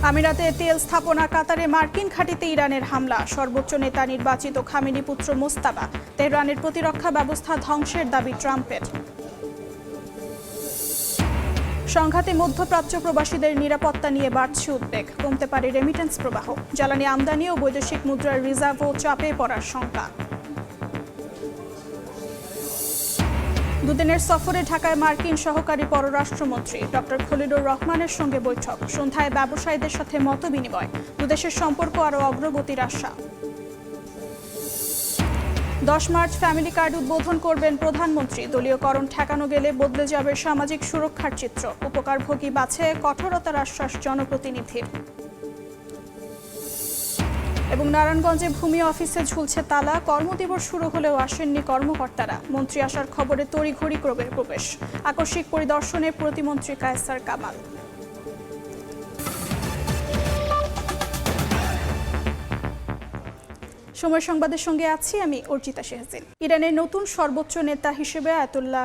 আমিরাতে তেল স্থাপনা কাতারে মার্কিন ঘাঁটিতে ইরানের হামলা, সর্বোচ্চ নেতা নির্বাচিত খামেনি পুত্র মোস্তাবা। তেহরানের প্রতিরক্ষা ব্যবস্থা ধ্বংসের দাবি ট্রাম্পের। সংঘাতে মধ্যপ্রাচ্য প্রবাসীদের নিরাপত্তা নিয়ে বাড়ছে উদ্বেগ, কমতে পারে রেমিটেন্স প্রবাহ। জ্বালানি আমদানি ও বৈদেশিক মুদ্রার রিজার্ভও চাপে পড়ার শঙ্কা। দুদিনের সফরে ঢাকায় মার্কিন সহকারী পররাষ্ট্রমন্ত্রী ডক্টর খলিলুর রহমানের সঙ্গে বৈঠক। সন্ধ্যায় ব্যবসায়ীদের সাথে মতবিনিময়। দুদেশের সম্পর্ক আরও অগ্রগতির আশা। 10 মার্চ ফ্যামিলি কার্ড উদ্বোধন করবেন প্রধানমন্ত্রী। দলীয়করণ ঠেকানো গেলে বদলে যাবে সামাজিক সুরক্ষার চিত্র। উপকারভোগী বাছে কঠোরতার আশ্বাস জনপ্রতিনিধির। এবং নারায়ণগঞ্জে ভূমি অফিসে ঝুলছে তালা, কর্মদিবস শুরু হলেও আসেননি কর্মকর্তারা। মন্ত্রী আসার খবরে তড়িঘড়ি প্রবেশ। আকস্মিক পরিদর্শনে প্রতিমন্ত্রী কায়েসার কামাল। সময় সংবাদের সঙ্গে আছি আমি অর্জিতা শেহজিন। ইরানের নতুন সর্বোচ্চ নেতা হিসেবে আয়াতুল্লাহ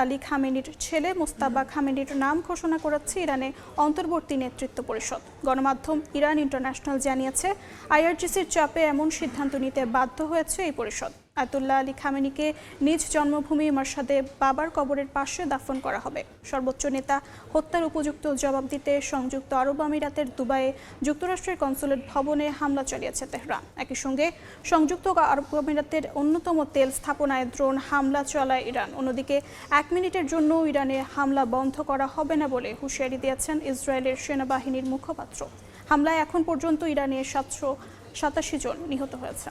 আলী খামেনির ছেলে মোস্তাবা খামেনির নাম ঘোষণা করেছে ইরানে অন্তর্বর্তী নেতৃত্ব পরিষদ। গণমাধ্যম ইরান ইন্টারন্যাশনাল জানিয়েছে, আইআরজিসির চাপে এমন সিদ্ধান্ত নিতে বাধ্য হয়েছে এই পরিষদ। আয়াতুল্লাহ আলী খামেনিকে নিজ জন্মভূমি মাশহাদে বাবার কবরের পাশে দাফন করা হবে। সর্বোচ্চ নেতা হত্যার উপযুক্ত জবাব দিতে সংযুক্ত আরব আমিরাতের দুবাইয়ে যুক্তরাষ্ট্রের কনসুলেট ভবনে হামলা চালিয়েছে তেহরান। একই সঙ্গে সংযুক্ত আরব আমিরাতের অন্যতম তেল স্থাপনায় ড্রোন হামলা চালায় ইরান। অন্যদিকে 1 মিনিটের জন্য ইরানে হামলা বন্ধ করা হবে না বলে হুঁশিয়ারি দিয়েছেন ইসরায়েলের সেনাবাহিনীর মুখপাত্র। হামলায় এখন পর্যন্ত ইরানে 787 জন নিহত হয়েছে।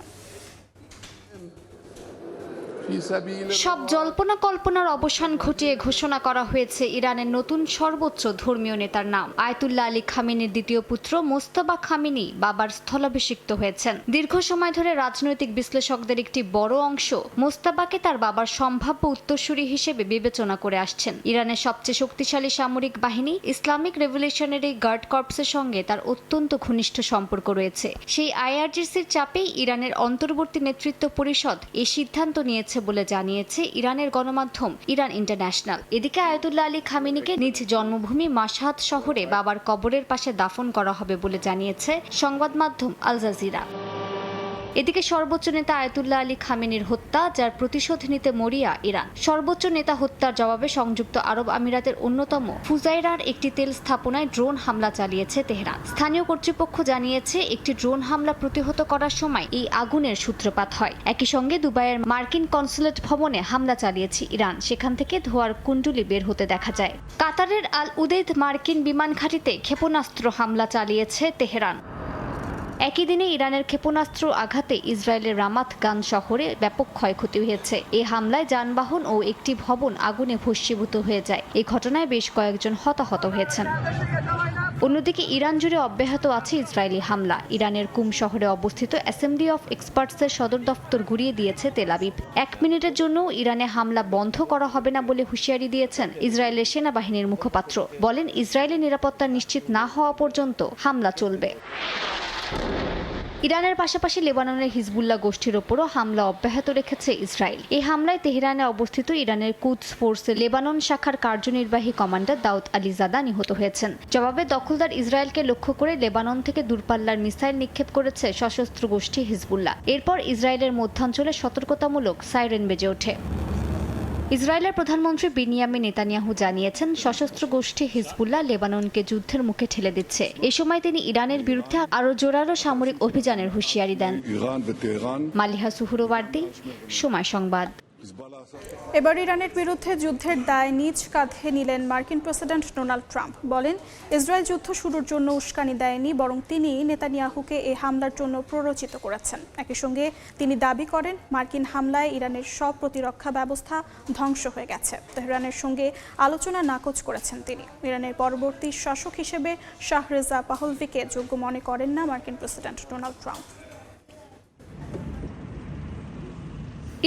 সব জল্পনা কল্পনার অবসান ঘটিয়ে ঘোষণা করা হয়েছে ইরানের নতুন সর্বোচ্চ ধর্মীয় নেতার নাম। আয়াতুল্লাহ আলী খামেনির দ্বিতীয় পুত্র মোস্তাবা খামেনি বাবার স্থলাভিষিক্ত হয়েছেন। দীর্ঘ সময় ধরে রাজনৈতিক বিশ্লেষকদের একটি বড় অংশ মোস্তাবাকে তার বাবার সম্ভাব্য উত্তরসূরি হিসেবে বিবেচনা করে আসছেন। ইরানের সবচেয়ে শক্তিশালী সামরিক বাহিনী ইসলামিক রেভলিউশনারি গার্ড কর্পসের সঙ্গে তার অত্যন্ত ঘনিষ্ঠ সম্পর্ক রয়েছে। সেই আইআরজিসির চাপেই ইরানের অন্তর্বর্তী নেতৃত্ব পরিষদ এই সিদ্ধান্ত নিয়েছে বলে জানিয়েছে ইরানের গণমাধ্যম ইরান ইন্টারন্যাশনাল। এদিকে আয়াতুল্লাহ আলী খামেনিকে নিজ জন্মভূমি মাশহাদ শহরে বাবার কবরের পাশে দাফন করা হবে বলে জানিয়েছে সংবাদ মাধ্যম আল জাজিরা। এদিকে সর্বোচ্চ নেতা আয়াতুল্লাহ আলী খামেনির হত্যা, যার প্রতিশোধ নিতে মরিয়া ইরান। সর্বোচ্চ নেতা হত্যার জবাবে সংযুক্ত আরব আমিরাতের অন্যতম ফুজাইরার একটি তেল স্থাপনায় ড্রোন হামলা চালিয়েছে তেহরান। স্থানীয় কর্তৃপক্ষ জানিয়েছে, একটি ড্রোন হামলা প্রতিহত করার সময় এই আগুনের সূত্রপাত হয়। একই সঙ্গে দুবাইয়ের মার্কিন কনসুলেট ভবনে হামলা চালিয়েছে ইরান। সেখান থেকে ধোঁয়ার কুণ্ডুলি বের হতে দেখা যায়। কাতারের আল উদেইদ মার্কিন বিমান ঘাঁটিতে ক্ষেপণাস্ত্র হামলা চালিয়েছে তেহরান। একই দিনে ইরানের ক্ষেপণাস্ত্র আঘাতে ইসরায়েলের রামাত গান শহরে ব্যাপক ক্ষয়ক্ষতি হয়েছে। এই হামলায় যানবাহন ও একটি ভবন আগুনে ভস্মীভূত হয়ে যায়। এই ঘটনায় বেশ কয়েকজন হতাহত হয়েছেন। অন্যদিকে ইরান জুড়ে অব্যাহত আছে ইসরায়েলি হামলা। ইরানের কুম শহরে অবস্থিত অ্যাসেম্বলি অফ এক্সপার্টসের সদর দফতর গুঁড়িয়ে দিয়েছে তেল আবিব। 1 মিনিটের জন্য ইরানে হামলা বন্ধ করা হবে না বলে হুঁশিয়ারি দিয়েছেন ইসরায়েলের সেনাবাহিনীর মুখপাত্র। বলেন, ইসরায়েলের নিরাপত্তা নিশ্চিত না হওয়া পর্যন্ত হামলা চলবে। ইরানের পাশাপাশি লেবাননের হিজবুল্লাহ গোষ্ঠীর ওপরও হামলা অব্যাহত রেখেছে ইসরায়েল। এই হামলায় তেহরানে অবস্থিত ইরানের কুদস ফোর্সের লেবানন শাখার কার্যনির্বাহী কমান্ডার দাউদ আলী জাদা নিহত হয়েছেন। জবাবে দখলদার ইসরায়েলকে লক্ষ্য করে লেবানন থেকে দূরপাল্লার মিসাইল নিক্ষেপ করেছে সশস্ত্র গোষ্ঠী হিজবুল্লাহ। এরপর ইসরায়েলের মধ্যাঞ্চলে সতর্কতামূলক সাইরেন বেজে ওঠে। ইসরায়েলের প্রধানমন্ত্রী বিনিয়ামিন নেতানিয়াহু জানিয়েছেন, সশস্ত্র গোষ্ঠী হিজবুল্লাহ লেবাননকে যুদ্ধের মুখে ঠেলে দিচ্ছে। এ সময় তিনি ইরানের বিরুদ্ধে আরও জোরালো সামরিক অভিযানের হুঁশিয়ারি দেন। মালিহা সুহরওয়ার্দী, সময় সংবাদ। এবার ইরানের বিরুদ্ধে যুদ্ধের দায় নিজ কাঁধে নিলেন মার্কিন প্রেসিডেন্ট ডোনাল্ড ট্রাম্প। বলেন, ইসরায়েল যুদ্ধ শুরুর জন্য উস্কানি দেয়নি, বরং তিনি নেতানিয়াহুকে এই হামলার জন্য প্ররোচিত করেছেন। একই সঙ্গে তিনি দাবি করেন, মার্কিন হামলায় ইরানের সব প্রতিরক্ষা ব্যবস্থা ধ্বংস হয়ে গেছে। তেহরানের সঙ্গে আলোচনা নাকচ করেছেন তিনি। ইরানের পরবর্তী শাসক হিসেবে শাহরেজা পাহলভিকে যোগ্য মনে করেন না মার্কিন প্রেসিডেন্ট ডোনাল্ড ট্রাম্প।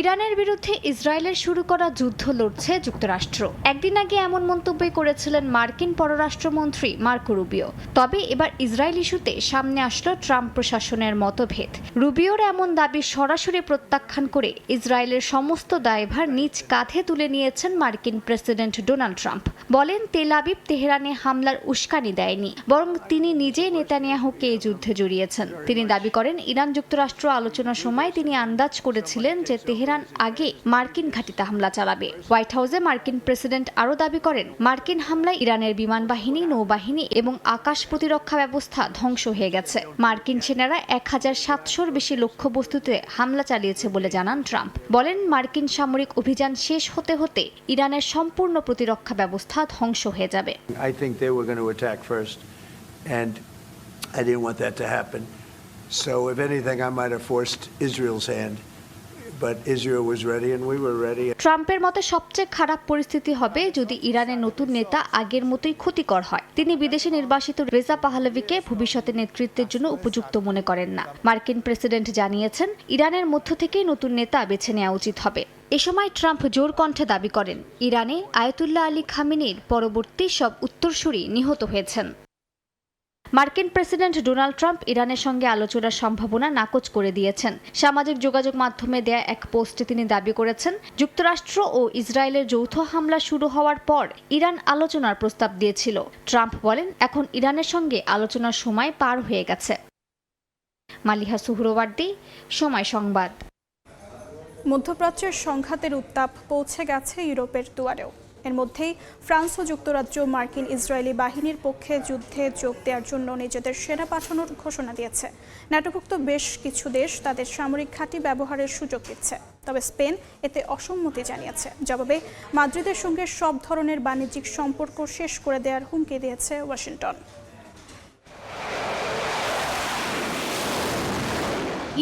ইরানের বিরুদ্ধে ইসরায়েলের শুরু করা যুদ্ধ লড়ছে যুক্তরাষ্ট্র। একদিন আগে এমন মন্তব্যই করেছিলেন মার্কিন পররাষ্ট্রমন্ত্রী মার্কো রুবিও। তবে এবার ইসরায়েল ইস্যুতে সামনে আসলো ট্রাম্প প্রশাসনের মতভেদ। রুবিওর এমন দাবি সরাসরি প্রত্যাখ্যান করে ইসরায়েলের সমস্ত দায়ভার নিজ কাঁধে তুলে নিয়েছেন মার্কিন প্রেসিডেন্ট ডোনাল্ড ট্রাম্প। বলেন, তেল আবিব তেহরানে হামলার উস্কানি দেয়নি, বরং তিনি নিজেই নেতানিয়াহুকে এই যুদ্ধে জড়িয়েছেন। তিনি দাবি করেন, ইরান যুক্তরাষ্ট্র আলোচনার সময় তিনি আন্দাজ করেছিলেন যে তেহরান আগে মার্কিন ঘাঁটিতে হামলা চালাবে। হোয়াইট হাউসে মার্কিন প্রেসিডেন্ট আরও দাবি করেন, মার্কিন হামলায় ইরানের বিমান বাহিনী, নৌবাহিনী এবং আকাশ প্রতিরক্ষা ব্যবস্থা ধ্বংস হয়ে গেছে। মার্কিন সেনারা 1700-র বেশি লক্ষ্যবস্তুতে হামলা চালিয়েছে বলে জানান ট্রাম্প। বলেন, মার্কিন সামরিক অভিযান শেষ হতে হতে ইরানের সম্পূর্ণ প্রতিরক্ষা ব্যবস্থা ধ্বংস হয়ে যাবে। I think they were going to attack first, and I didn't want that to happen. So if anything, I might have forced Israel's hand. But Israel was ready and we were ready. ট্রাম্পের মতে সবচেয়ে খারাপ পরিস্থিতি হবে যদি ইরানের নতুন নেতা আগের মতোই ক্ষতিকর হয়। তিনি বিদেশে নির্বাসিত রেজা পাহলভিকে ভবিষ্যতে নেতৃত্বের জন্য উপযুক্ত মনে করেন না। মার্কিন প্রেসিডেন্ট জানিয়েছেন, ইরানের মধ্য থেকেই নতুন নেতা বেছে নেওয়া উচিত হবে। এ সময় ট্রাম্প জোর কণ্ঠে দাবি করেন, ইরানে আয়াতুল্লাহ আলী খামেনির পরবর্তী সব উত্তরসূরি নিহত হয়েছেন। মার্কিন প্রেসিডেন্ট ডোনাল্ড ট্রাম্প ইরানের সঙ্গে আলোচনার সম্ভাবনা নাকচ করে দিয়েছেন। সামাজিক যোগাযোগ মাধ্যমে দেয়া এক পোস্টে তিনি দাবি করেছেন, যুক্তরাষ্ট্র ও ইসরায়েলের যৌথ হামলা শুরু হওয়ার পর ইরান আলোচনার প্রস্তাব দিয়েছিল। ট্রাম্প বলেন, এখন ইরানের সঙ্গে আলোচনার সময় পার হয়ে গেছে। মালিহা সুহরওয়ার্দী, সময় সংবাদ। মধ্যপ্রাচ্যের সংঘাতের উত্তাপ পৌঁছে গেছে ইউরোপের দুয়ারেও। এর মধ্যেই ফ্রান্স ও যুক্তরাজ্য মার্কিন ইসরায়েলি বাহিনীর পক্ষে যুদ্ধে যোগ দেওয়ার জন্য নিজেদের সেনা পাঠানোর ঘোষণা দিয়েছে। ন্যাটোভুক্ত বেশ কিছু দেশ তাদের সামরিক ঘাঁটি ব্যবহারের সুযোগ দিচ্ছে। তবে স্পেন এতে অসম্মতি জানিয়েছে। জবাবে মাদ্রিদের সঙ্গে সব ধরনের বাণিজ্যিক সম্পর্ক শেষ করে দেওয়ার হুমকি দিয়েছে ওয়াশিংটন।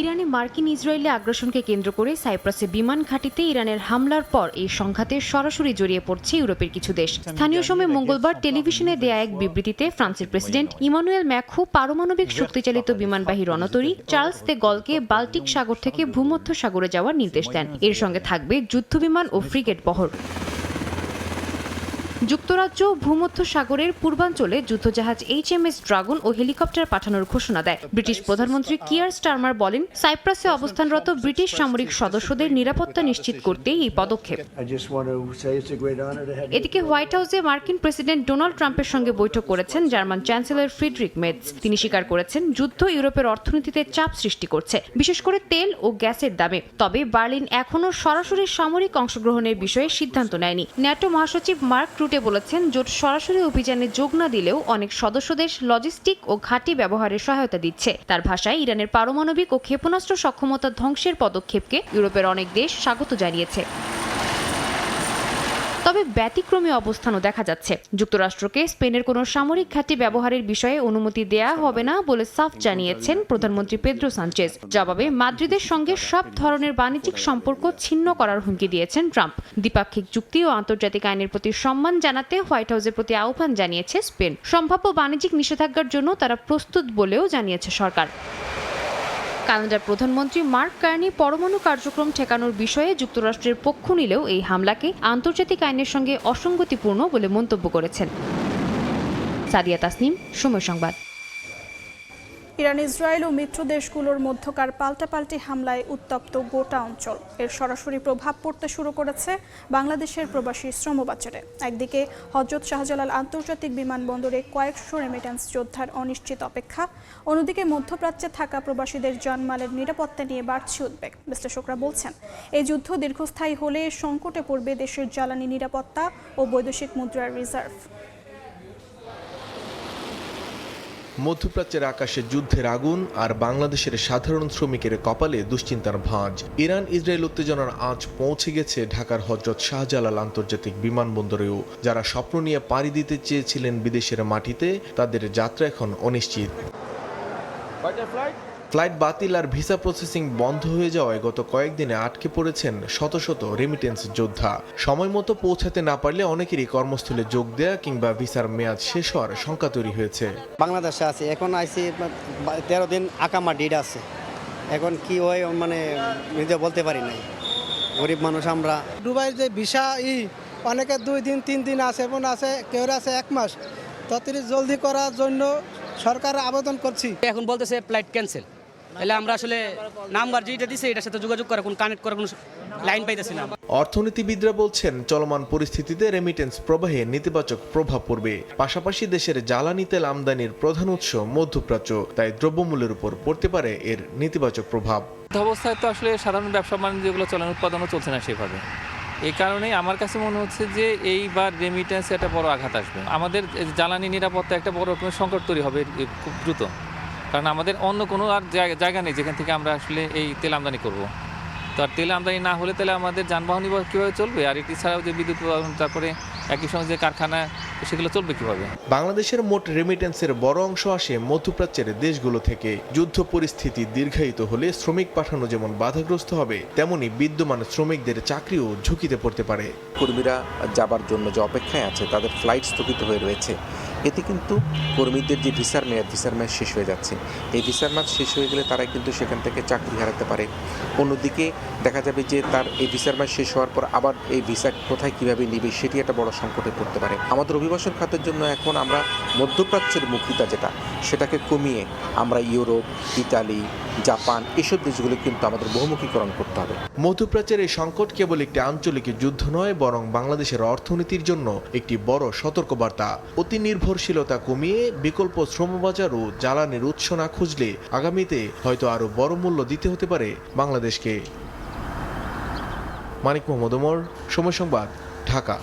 ইরানে মার্কিন ইসরায়েলি আগ্রাসনকে কেন্দ্র করে সাইপ্রাসে বিমান ঘাঁটিতে ইরানের হামলার পর এই সংঘাতে সরাসরি জড়িয়ে পড়ছে ইউরোপের কিছু দেশ। স্থানীয় সময় মঙ্গলবার টেলিভিশনে দেয়া এক বিবৃতিতে ফ্রান্সের প্রেসিডেন্ট ইমানুয়েল ম্যাক্রো পারমাণবিক শক্তিচালিত বিমানবাহী রণতরী চার্লস দে গলকে বাল্টিক সাগর থেকে ভূমধ্য সাগরে যাওয়ার নির্দেশ দেন। এর সঙ্গে থাকবে যুদ্ধবিমান ও ফ্রিগেট বহর। যুক্তরাজ্য ভূমধ্য সাগরের পূর্বাঞ্চলে যুদ্ধজাহাজ HMS ড্রাগন ও হেলিকপ্টার পাঠানোর ঘোষণা দেয়। ব্রিটিশ প্রধানমন্ত্রী কিয়ার স্টারমার বলেন, সাইপ্রাসে অবস্থানরত ব্রিটিশ সামরিক সদস্যদের নিরাপত্তা নিশ্চিত করতেই এই পদক্ষেপ। এদিকে হোয়াইট হাউসে মার্কিন প্রেসিডেন্ট ডোনাল্ড ট্রাম্পের সঙ্গে বৈঠক করেছেন জার্মান চ্যান্সেলর ফ্রিডরিক মেটজ। তিনি স্বীকার করেছেন, যুদ্ধ ইউরোপের অর্থনীতিতে চাপ সৃষ্টি করছে, বিশেষ করে তেল ও গ্যাসের দামে। তবে বার্লিন এখনও সরাসরি সামরিক অংশগ্রহণের বিষয়ে সিদ্ধান্ত নেয়নি। ন্যাটো মহাসচিব মার্ক রুটে বলেছেন, জোট সরাসরি অভিযানে যোগ না দিলেও অনেক সদস্য দেশ লজিস্টিক ও ঘাঁটি ব্যবহারের সহায়তা দিচ্ছে। তার ভাষায়, ইরানের পারমাণবিক ও ক্ষেপণাস্ত্র সক্ষমতা ধ্বংসের পদক্ষেপকে ইউরোপের অনেক দেশ স্বাগত জানিয়েছে। তবে ব্যতিক্রমী অবস্থানও দেখা যাচ্ছে। যুক্তরাষ্ট্রকে স্পেনের কোনো সামরিক ঘাঁটি ব্যবহারের বিষয়ে অনুমতি দেয়া হবে না বলে সাফ জানিয়েছেন প্রধানমন্ত্রী পেদ্রো সানচেজ। জবাবে মাদ্রিদের সঙ্গে সব ধরনের বাণিজ্যিক সম্পর্ক ছিন্ন করার হুমকি দিয়েছেন ট্রাম্প। দ্বিপাক্ষিক চুক্তি ও আন্তর্জাতিক আইনের প্রতি সম্মান জানাতে হোয়াইট হাউসের প্রতি আহ্বান জানিয়েছে স্পেন। সম্ভাব্য বাণিজ্যিক নিষেধাজ্ঞার জন্য তারা প্রস্তুত বলেও জানিয়েছে সরকার। কানাডার প্রধানমন্ত্রী মার্ক কার্নি পরমাণু কার্যক্রম ঠেকানোর বিষয়ে যুক্তরাষ্ট্রের পক্ষ নিলেও এই হামলাকে আন্তর্জাতিক আইনের সঙ্গে অসঙ্গতিপূর্ণ বলে মন্তব্য করেছেন। সাদিয়া তাসনিম, সময় সংবাদ। ইরান, ইসরায়েল ও মিত্র দেশগুলোর মধ্যকার পাল্টাপাল্টি হামলায় উত্তপ্ত গোটা অঞ্চল। এর সরাসরি প্রভাব পড়তে শুরু করেছে বাংলাদেশের প্রবাসী শ্রমবাজারে। একদিকে হযরত শাহজালাল আন্তর্জাতিক বিমানবন্দরে কয়েকশো রেমিট্যান্স যোদ্ধার অনিশ্চিত অপেক্ষা, অন্যদিকে মধ্যপ্রাচ্যে থাকা প্রবাসীদের জানমালের নিরাপত্তা নিয়ে বাড়ছে উদ্বেগ। বিশ্লেষকরা বলছেন, এই যুদ্ধ দীর্ঘস্থায়ী হলে সংকটে পড়বে দেশের জ্বালানি নিরাপত্তা ও বৈদেশিক মুদ্রার রিজার্ভ। মধ্যপ্রাচ্যের আকাশে যুদ্ধের আগুন আর বাংলাদেশের সাধারণ শ্রমিকের কপালে দুশ্চিন্তার ভাঁজ। ইরান ইসরায়েল উত্তেজনার আঁচ পৌঁছে গেছে ঢাকার হযরত শাহজালাল আন্তর্জাতিক বিমানবন্দরেও। যারা স্বপ্ন নিয়ে পাড়ি দিতে চেয়েছিলেন বিদেশের মাটিতে, তাদের যাত্রা এখন অনিশ্চিত। ফ্লাইট বাতিল আর ভিসা প্রসেসিং বন্ধ হয়ে যাওয়ায় গত কয়েকদিনে আটকে পড়েছেন শত শত রেমিটেন্স যোদ্ধা। সময় মতো পৌঁছাতে না পারলে অনেকেরই কর্মস্থলে যোগ দেয়া কিংবা ভিসার মেয়াদ শেষ হওয়ার শঙ্কা তৈরি হয়েছে। বাংলাদেশে আছে, এখন আইসি 13 দিন আকামা ডিড আছে, এখন কি হয় মানে নিজে বলতে পারি নাই। গরিব মানুষ আমরা। দুবাইয়ের যে ভিসা অনেকে 2 দিন 3 দিন আছে এবং আছে কেউ আছে 1 মাস, তাড়াতাড়ি জলদি করার জন্য সরকারে আবেদন করছি। এখন বলতেছে ফ্লাইট ক্যান্সেল, তাহলে আমরা আসলে নাম্বার যেটা দিছে এটার সাথে যোগাযোগ করা, কোন কানেক্ট করা কোনো লাইন পাইতেছি না। অর্থনীতিবিদরা বলছেন চলমান পরিস্থিতিতে রেমিটেন্স প্রবাহে নেতিবাচক প্রভাব পড়বে। পাশাপাশি দেশের জ্বালানি তেল আমদানির প্রধান উৎস মধ্যপ্রাচ্য, তাই দ্রব্যমূল্যের উপর পড়তে পারে এর নেতিবাচক প্রভাব। অবস্থায় তো আসলে সাধারণ ব্যবসা বাণিজ্য যেগুলো চলেন, উৎপাদনও চলছে না সেভাবে। এই কারণেই আমার কাছে মনে হচ্ছে যে এইবার রেমিটেন্সে একটা বড় আঘাত আসবে। আমাদের জ্বালানি নিরাপত্তা একটা বড় রকমের সংকট তৈরি হবে খুব দ্রুত, কারণ আমাদের অন্য কোনো আর জায়গা নেই যেখান থেকে আমরা আসলে এই তেল আমদানি করব। তো আর তেল আমদানি না হলে তাহলে আমাদের যানবাহন কীভাবে চলবে, আর এটি ছাড়াও যে বিদ্যুৎ উৎপাদন, তারপরে একই সঙ্গে যে কারখানা, সেগুলো চলবে কীভাবে। বাংলাদেশের মোট রেমিটেন্সের বড় অংশ আসে মধ্যপ্রাচ্যের দেশগুলো থেকে। যুদ্ধ পরিস্থিতি দীর্ঘায়িত হলে শ্রমিক পাঠানো যেমন বাধাগ্রস্ত হবে, তেমনি বিদ্যমান শ্রমিকদের চাকরিও ঝুঁকিতে পড়তে পারে। কর্মীরা যাবার জন্য যে অপেক্ষায় আছে, তাদের ফ্লাইট স্থগিত হয়ে রয়েছে। এতে কিন্তু কর্মীদের যে ভিসার মেয়াদ শেষ হয়ে যাচ্ছে। এই ভিসার মেয়াদ শেষ হয়ে গেলে তারা কিন্তু সেখান থেকে চাকরি হারাতে পারে। অন্যদিকে দেখা যাবে যে তার এই ভিসার মেয়াদ শেষ হওয়ার পর আবার এই ভিসা কোথায় কীভাবে নেবে, সেটি একটা বড় সংকটে পড়তে পারে। আমাদের অভিবাসন খাতের জন্য এখন আমরা মধ্যপ্রাচ্যের মুখিতা সেটাকে কমিয়ে আমরা ইউরোপ, ইতালি, জাপান এসব দেশগুলো কিন্তু আমাদের বহুমুখীকরণ করতে হবে। মধ্যপ্রাচ্যের এই সংকট কেবল একটি আঞ্চলিক যুদ্ধ নয়, বরং বাংলাদেশের অর্থনীতির জন্য একটি বড় সতর্কবার্তা। অতি নির্ভরশীলতা কমিয়ে বিকল্প শ্রমবাজার ও জ্বালানির উৎস না খুঁজলে আগামীতে হয়তো আরও বড় মূল্য দিতে হতে পারে বাংলাদেশকে। মানিক মোহাম্মদ ওমর, সময় সংবাদ, ঢাকা।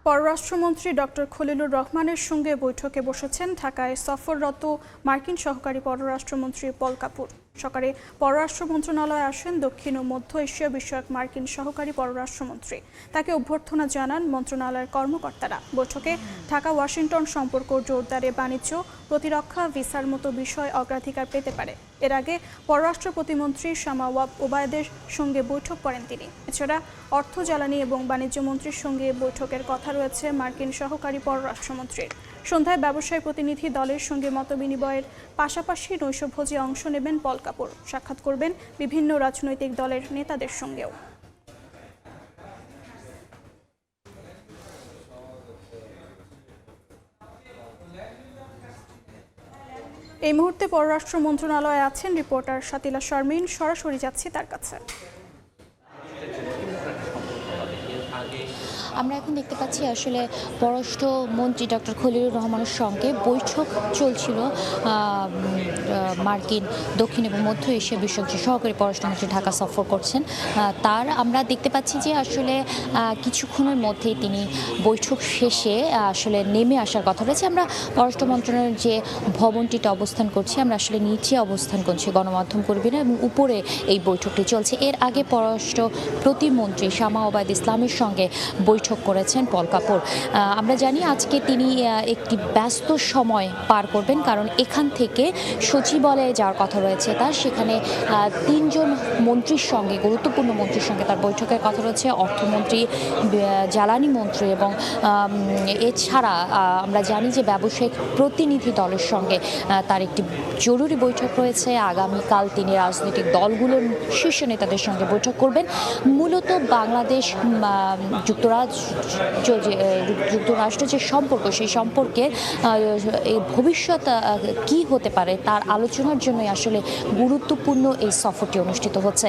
পররাষ্ট্রমন্ত্রী ডক্টর খলিলুর রহমানের সঙ্গে বৈঠকে বসেছেন ঢাকায় সফররত মার্কিন সহকারী পররাষ্ট্রমন্ত্রী পল কাপুর। সকালে পররাষ্ট্র মন্ত্রণালয়ে আসেন দক্ষিণ ও মধ্য এশিয়া বিষয়ক মার্কিন সহকারী পররাষ্ট্রমন্ত্রী। তাকে অভ্যর্থনা জানান মন্ত্রণালয়ের কর্মকর্তারা। বৈঠকে ঢাকা ওয়াশিংটন সম্পর্ক জোরদারে বাণিজ্য, প্রতিরক্ষা, ভিসার মতো বিষয় অগ্রাধিকার পেতে পারে। এর আগে পররাষ্ট্র প্রতিমন্ত্রী শামা ওবায়দের সঙ্গে বৈঠক করেন তিনি। এছাড়া অর্থ, জ্বালানি এবং বাণিজ্য মন্ত্রীর সঙ্গে বৈঠকের কথা রয়েছে মার্কিন সহকারী পররাষ্ট্রমন্ত্রীর। সন্ধ্যায় ব্যবসায়ী প্রতিনিধি দলের সঙ্গে মতবিনিময়ের পাশাপাশি নৈশভোজে অংশ নেবেন পল কাপুর। সাক্ষাৎ করবেন বিভিন্ন রাজনৈতিক দলের নেতাদের সঙ্গেও। এই মুহূর্তে পররাষ্ট্র মন্ত্রণালয়ে আছেন রিপোর্টার শাতিলা শারমিন। সরাসরি যাচ্ছি তার কাছে। আমরা এখন দেখতে পাচ্ছি আসলে পররাষ্ট্রমন্ত্রী ডক্টর খলিলুর রহমানের সঙ্গে বৈঠক চলছিল মার্কিন দক্ষিণ এবং মধ্য এশিয়া বিষয়ক যে সহকারী পররাষ্ট্রমন্ত্রী ঢাকা সফর করছেন তার আমরা দেখতে পাচ্ছি যে আসলে কিছুক্ষণের মধ্যেই তিনি বৈঠক শেষে আসলে নেমে আসার কথা রয়েছে। আমরা পররাষ্ট্র মন্ত্রণালয়ের যে ভবনটিতে অবস্থান করছি, আমরা আসলে নিচে অবস্থান করছি গণমাধ্যম কর্মীরা, এবং উপরে এই বৈঠকটি চলছে। এর আগে পররাষ্ট্র প্রতিমন্ত্রী শামা ওবায়দ ইসলামের সঙ্গে বৈঠক করেছেন পল কাপুর। আমরা জানি আজকে তিনি একটি ব্যস্ত সময় পার করবেন, কারণ এখান থেকে সচিবালয়ে যাওয়ার কথা রয়েছে তার। সেখানে 3 জন মন্ত্রীর সঙ্গে, গুরুত্বপূর্ণ মন্ত্রীর সঙ্গে তার বৈঠকের কথা রয়েছে। অর্থমন্ত্রী, জ্বালানি মন্ত্রী এবং এছাড়া আমরা জানি যে ব্যবসায়িক প্রতিনিধি দলের সঙ্গে তার একটি জরুরি বৈঠক রয়েছে। আগামীকাল তিনি রাজনৈতিক দলগুলোর শীর্ষ নেতাদের সঙ্গে বৈঠক করবেন। মূলত বাংলাদেশ যুক্তরাষ্ট্র যে সম্পর্ক, সেই সম্পর্কের ভবিষ্যৎ কি হতে পারে তার আলোচনার জন্যই আসলে গুরুত্বপূর্ণ এই সফরটি অনুষ্ঠিত হচ্ছে।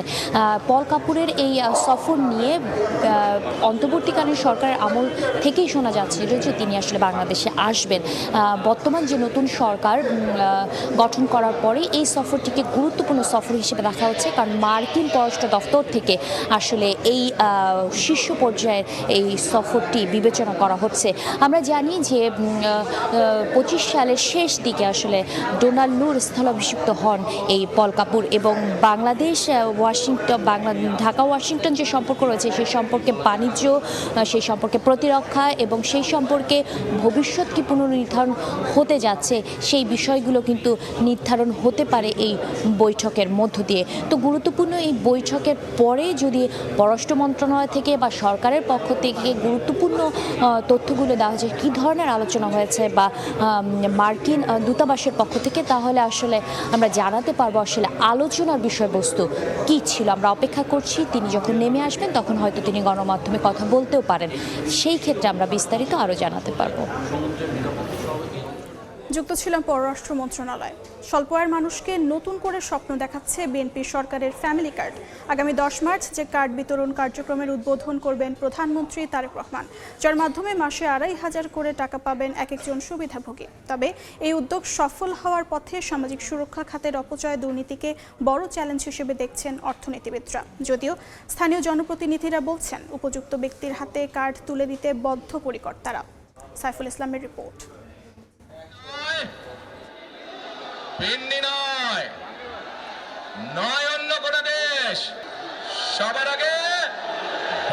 পল কাপুরের এই সফর নিয়ে অন্তর্বর্তীকালীন সরকারের আমল থেকেই শোনা যাচ্ছিল যে তিনি আসলে বাংলাদেশে আসবেন। বর্তমান যে নতুন সরকার গঠন করার পরে এই সফরটিকে গুরুত্বপূর্ণ সফর হিসেবে দেখা হচ্ছে, কারণ মার্কিন পররাষ্ট্র দপ্তর থেকে আসলে এই শীর্ষ পর্যায়ের এই সফরটি বিবেচনা করা হচ্ছে। আমরা জানি যে 25 সালের শেষ দিকে আসলে ডোনাল্ড নুর স্থলাভিষিক্ত হন এই পল কাপুর, এবং বাংলাদেশ ঢাকা ওয়াশিংটন যে সম্পর্ক রয়েছে সেই সম্পর্কে বাণিজ্য, সেই সম্পর্কে প্রতিরক্ষা এবং সেই সম্পর্কে ভবিষ্যৎ কি পুনর্নির্ধারণ হতে যাচ্ছে সেই বিষয়গুলো কিন্তু নির্ধারণ হতে পারে এই বৈঠকের মধ্য দিয়ে। তো গুরুত্বপূর্ণ এই বৈঠকের পরে যদি পররাষ্ট্র মন্ত্রণালয় থেকে বা সরকারের পক্ষ থেকে থেকে গুরুত্বপূর্ণ তথ্যগুলো দেওয়া হয়েছে, কী ধরনের আলোচনা হয়েছে বা মার্কিন দূতাবাসের পক্ষ থেকে, তাহলে আসলে আমরা জানাতে পারবো আসলে আলোচনার বিষয়বস্তু কী ছিল। আমরা অপেক্ষা করছি, তিনি যখন নেমে আসবেন তখন হয়তো তিনি গণমাধ্যমে কথা বলতেও পারেন, সেই ক্ষেত্রে আমরা বিস্তারিত আরও জানাতে পারবো। যুক্ত ছিলাম পররাষ্ট্র মন্ত্রণালয়। স্বল্প আয়ের মানুষকে নতুন করে স্বপ্ন দেখাচ্ছে বিএনপি সরকারের ফ্যামিলি কার্ড। আগামী 10 মার্চ যে কার্ড বিতরণ কার্যক্রমের উদ্বোধন করবেন প্রধানমন্ত্রী তারেক রহমান, যার মাধ্যমে মাসে 2,500 করে টাকা পাবেন এক একজন সুবিধাভোগী। তবে এই উদ্যোগ সফল হওয়ার পথে সামাজিক সুরক্ষা খাতের অপচয় দুর্নীতিকে বড় চ্যালেঞ্জ হিসেবে দেখছেন অর্থনীতিবিদরা। যদিও স্থানীয় জনপ্রতিনিধিরা বলছেন উপযুক্ত ব্যক্তির হাতে কার্ড তুলে দিতে বদ্ধপরিকর তারা। সাইফুল ইসলামের রিপোর্ট। ভিন্নি নয় অন্য কোনো দেশ, সবার আগে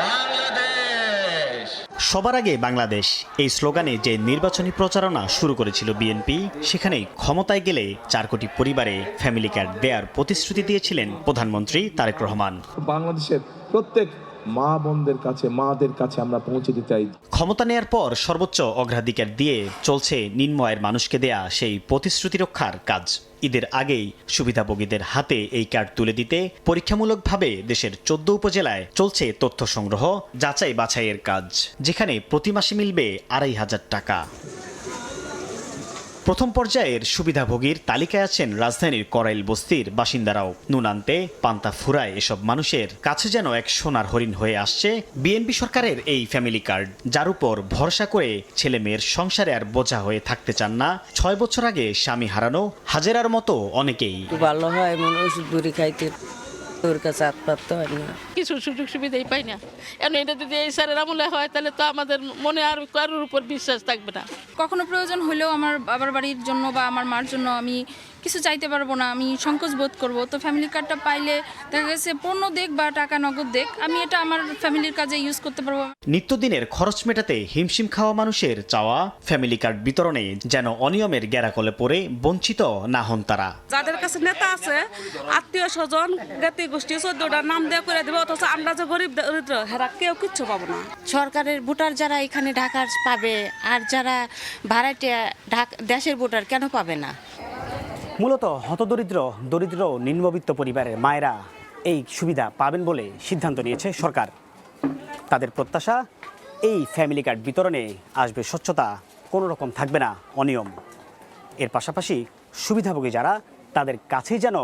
বাংলাদেশ। সবার আগে বাংলাদেশ এই স্লোগানে যে নির্বাচনী প্রচারণা শুরু করেছিল বিএনপি, সেখানেই ক্ষমতায় গেলে 4 কোটি পরিবারে ফ্যামিলি কার্ড দেওয়ার প্রতিশ্রুতি দিয়েছিলেন প্রধানমন্ত্রী তারেক রহমান। বাংলাদেশের প্রত্যেক মা বোনদের কাছে, মাদের কাছে আমরা পৌঁছে দিতে চাই। ক্ষমতা নেয়ার পর সর্বোচ্চ অগ্রাধিকার দিয়ে চলছে নিম্ন আয়ের মানুষকে দেয়া সেই প্রতিশ্রুতি রক্ষার কাজ। ঈদের আগেই সুবিধাভোগীদের হাতে এই কার্ড তুলে দিতে পরীক্ষামূলকভাবে দেশের 14 উপজেলায় চলছে তথ্য সংগ্রহ, যাচাই বাছাইয়ের কাজ, যেখানে প্রতি মাসে মিলবে 2,500 টাকা। প্রথম পর্যায়ের সুবিধাভোগীর তালিকায় আছেন রাজধানীর করাইল বস্তির বাসিন্দারাও। নুন আনতে পান্তা ফুরায় এসব মানুষের কাছে যেন এক সোনার হরিণ হয়ে আসছে বিএনপি সরকারের এই ফ্যামিলি কার্ড, যার উপর ভরসা করে ছেলে মেয়ের সংসারে আর বোঝা হয়ে থাকতে চান না 6 বছর আগে স্বামী হারানো হাজেরার মতো অনেকেই। ভালো হয় এমন ওষুধ বুড়ি খাইতে তোর কাছে আত্মপ্রাপ্ত হয় না, কিছু সুযোগ সুবিধাই পাই না। এখন এটা যদি এই স্যারের আমলে হয় তাহলে তো আমাদের মনে আর কারোর উপর বিশ্বাস থাকবে না। কখনো প্রয়োজন হলেও আমার বাবার বাড়ির জন্য বা আমার মার জন্য আমি কিছু চাইতে পারবো না, আমি সংকোচ বোধ করবো। তো ফ্যামিলি কার্ডটা পাইলে দেখা গেছে পণ্য দেখ বা টাকা নগদ দেখ, আমি এটা আমার ফ্যামিলির কাজে ইউজ করতে পারবো। নিত্যদিনের খরচ মেটাতে হিমশিম খাওয়া মানুষের চাওয়া ফ্যামিলি কার্ড বিতরণে যেন অনিয়মের গ্যারাকলে পড়ে বঞ্চিত না হন তারা। যাদের কাছে নেতা আছে, আত্মীয় স্বজন, জ্ঞাতি গোষ্ঠী 14টা নাম দেওয়া করে দেবে, অথচ আমরা যে গরিব দরিদ্র হেরা কেউ কিচ্ছু পাবো না। সরকারের ভোটার যারা এখানে ঢাকার পাবে, আর যারা ভাড়াটিয়া দেশের ভোটার কেন পাবে না? মূলত দরিদ্র নিম্নবিত্ত পরিবারের মায়েরা এই সুবিধা পাবেন বলে সিদ্ধান্ত নিয়েছে সরকার। তাদের প্রত্যাশা, এই ফ্যামিলি কার্ড বিতরণে আসবে স্বচ্ছতা, কোনো রকম থাকবে না অনিয়ম। এর পাশাপাশি সুবিধাভোগী যারা, তাদের কাছেই যেন